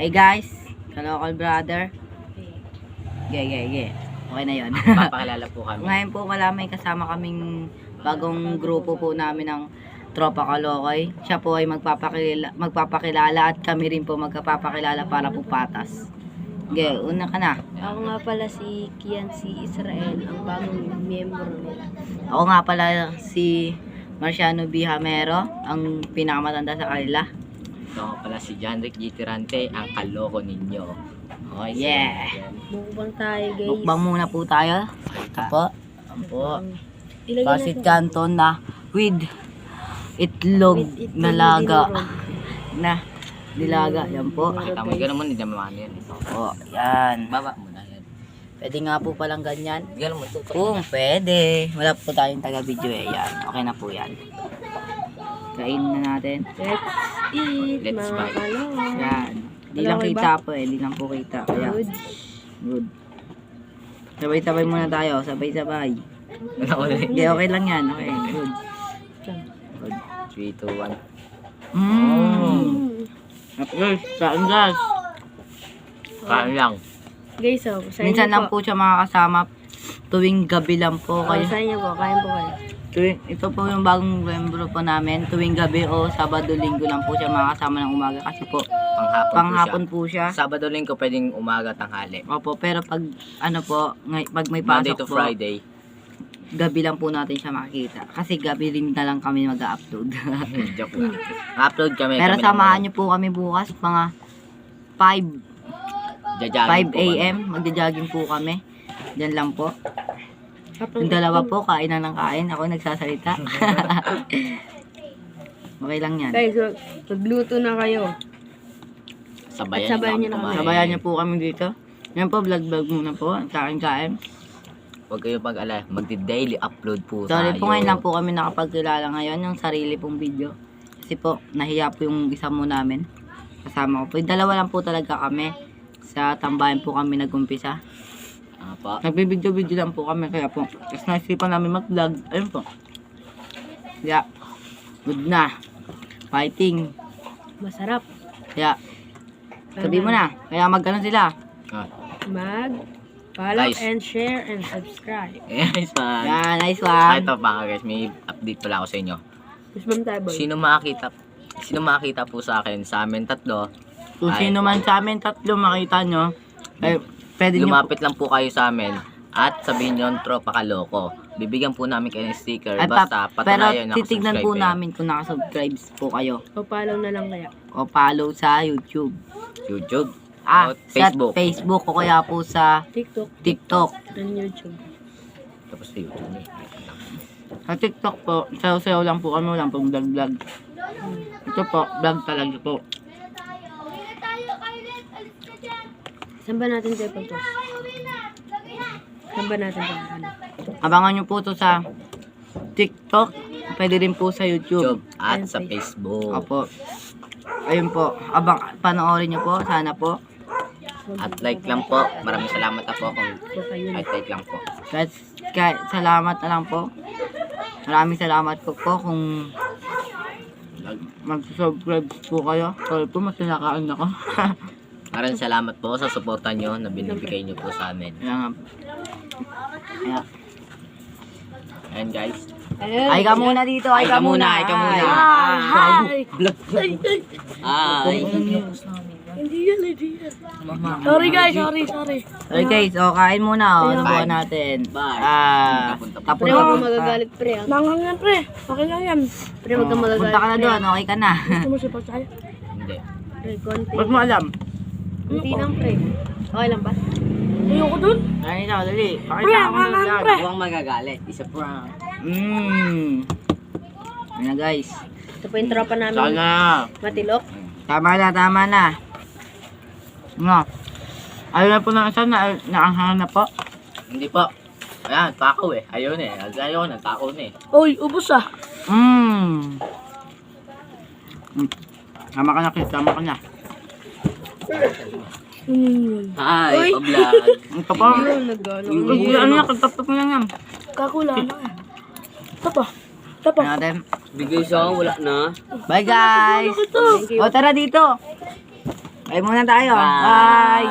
Hi guys, ka-local brother. Okay na yun. Papakilala po kami. Ngayon po may kasama kaming bagong grupo po namin ng Tropa Kalokoy. Siya po ay magpapakilala at kami rin po magpapakilala para po patas. Una ka na. Ako nga pala si Kianci Israel, ang bagong miyembro nila. Ako nga pala si Marciano Bihamero, ang pinakamatanda sa kanila. Ito nga pala si Janrick G. Tirante, ang kaloko ninyo. Okay, Yeah. Mukbang tayo, guys. Mukbang muna po tayo. Ito po. Ilagay Pasit natin. Canton na with itlog na laga. Na nilaga. Yan po. Kita mo, gano'n mo, hindi naman yan. O, yan. Baba mo na yan. Pwede nga po palang ganyan. Gano'n mo, tutok. Kung pwede. Wala po tayong taga-video eh. Yan. Okay na po yan. Kain na natin. Let's eat, Let's mga bite. kaloko. Yan. Di lang Okay kita po eh. Di lang po kita. Kaya, Good. good. Sabay-sabay muna tayo. Sabay-sabay. Ano ko na yun? Okay, okay lang yan. Okay, good. Good. 3, 2, 1. Guys, saan guys? Kain lang. Guys, oh, sa Minsan inyo lang po siya makakasama. Tuwing gabi lang po. Oh, Kaya, sa inyo po, kain po kayo. ito po yung bagong membro po namin. Tuwing gabi o Sabado, Linggo lang po siya makakasama ng umaga. Kasi po, Panghapon panghapon po siya. po siya. Sabado linggo pwedeng umaga, tanghali. Opo, pero pag ano po, pag may Monday pasok to po, Friday. gabi lang po natin siya makikita. Kasi gabi rin na lang kami mag-upload. Joke lang. Upload kami. Pero kami samahan naman. niyo po kami bukas, mga 5 Jajogging po kami. a.m. Magja-jogging po kami. Diyan lang po. Yung dalawa po, kain na ng kain. Ako nagsasalita. Okay lang yan. Guys, magluto na kayo. Sabayan, At sabayan niyo niyo na lang kami. kumain. Sabayan niyo po kami dito. Yan po, vlog muna po. Kain-kain. Huwag kayo pag-alala. Magdi-daily upload po Sorry tayo. po, ngayon lang po kami nakapagkilala ngayon. Yung sarili pong video. Kasi po, nahiya po yung isa mo namin. Kasama ko po. Yung dalawa lang po talaga kami. Sa tambayan po kami nag-umpisa. Po. Nagbibideo-video lang po kami. Kaya po, tapos naisipan namin mag-vlog. Ayun po. Kaya, good na. Fighting. Masarap. Kaya, sabi mo na. Kaya mag-ano sila. Follow Guys. and share and subscribe. Yes, man. Yan, nice one. Ito pa guys, may update pala ako sa inyo. Kusbam tayo, boy. Sino makakita po sa akin, sa amin tatlo, Kung Ay. sino man sa amin tatlo makita nyo, eh, pwede nyo lumapit lang po kayo sa amin at sabihin nyo, Tropa Kaloko. Bibigyan po namin kayo ng sticker, Ay, basta pero patunayan na titignan nakasubscribe po kayo. namin kung nakasubscribe po kayo. O follow na lang kaya. O follow sa YouTube. YouTube, Ah, o Facebook, sa Facebook o kaya po sa TikTok TikTok. and YouTube. tapos sa YouTube. Sa TikTok po, sayo-sayo lang po kami, walang pong vlog-vlog. Ito po, vlog talaga po. Saan ba natin tayo pag-post? Saan ba natin pag-ano? Abangan nyo po to sa TikTok, pwede rin po sa YouTube. YouTube at sa Facebook. Opo. Ayun po, panoorin nyo po, sana po. At like lang po. Maraming salamat na po kung So, kayo na. at like lang po. Kahit salamat na lang po. Maraming salamat po kung mag-subscribe po kayo. Sorry po, mas nakakaan ako. Maraming salamat po sa suporta nyo na binibigay nyo po sa amin. Ayan. Ayan. Ayan guys. Ayun. Ay ka muna dito, ay ka muna. Ay ka muna. Hi! Ay. Hindi yan. Sorry guys, sorry. Okay guys, kain muna. Bye. Subukan natin. Bye. Tapos Pre, huwag kang magagalit, pre. Manghang yan, pre. Okay lang yan. Pre, huwag kang magagalit. Punta ka na pre. doon, okay ka na. Gusto mo siya pa tayo? Hindi. Pre, konti. Ba't mo alam? Hindi lang, pre. Okay lang ba? Ayoko dun. Ay, ito, dali. Pre, Pakita ako ng manghang, vlog. pre. Huwag magagalit. Isa prank. Ayan na guys. Ito po yung tropa namin. Sana. Matilok. Tama na. No. Ayaw na po ng isa na naanghang na po. Hindi po. Ayan, tako eh. Ayaw na eh. Ayaw na, tako na eh. Uy, ubos ah. Tama ka na, Chris. Tama ka na. Hi, Uy. pa-vlog. Ito pa. Ano yan? Kataptap mo yan yan. Kakula na. Tapa. Tapa. Ayan natin. Bigay sa akin, wala na. Bye guys. Thank you. O tara dito. Bye muna tayo. Bye. Bye.